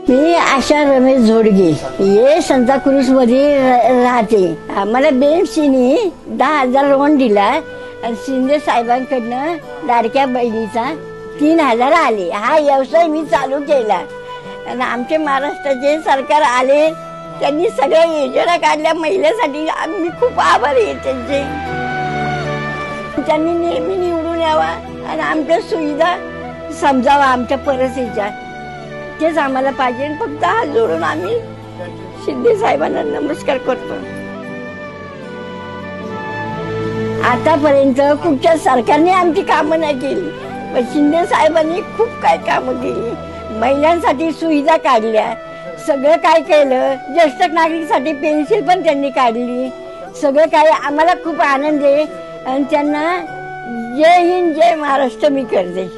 मी आशा रमेश झोडगे हे सांताक्रूज मध्ये राहते. मला बेमसीनी 10,000 लोन दिला आणि शिंदे साहेबांकडनं लाडक्या बहिणीचा 3,000 आले. हा व्यवसाय मी चालू केला आणि आमचे महाराष्ट्राचे सरकार आले, त्यांनी सगळ्या योजना काढल्या महिलेसाठी. आम्ही खूप आभारी आहे त्यांचे. त्यांनी नेहमी निवडून यावा आणि आमच्या सुविधा समजावा आमच्या परिस्थितीच्या. तेच आम्हाला पाहिजे. फक्त हात जोडून आम्ही शिंदे साहेबांना नमस्कार करतो. आतापर्यंत कुठच्या सरकारने आमची कामं नाही केली, पण शिंदे साहेबांनी खूप काय कामं केली. महिलांसाठी सुविधा काढल्या, सगळं काय केलं. ज्येष्ठ नागरिकांसाठी पेन्शन पण त्यांनी काढली. सगळं काय आम्हाला खूप आनंद आहे आणि त्यांना जय हिंद जय महाराष्ट्र मी करते.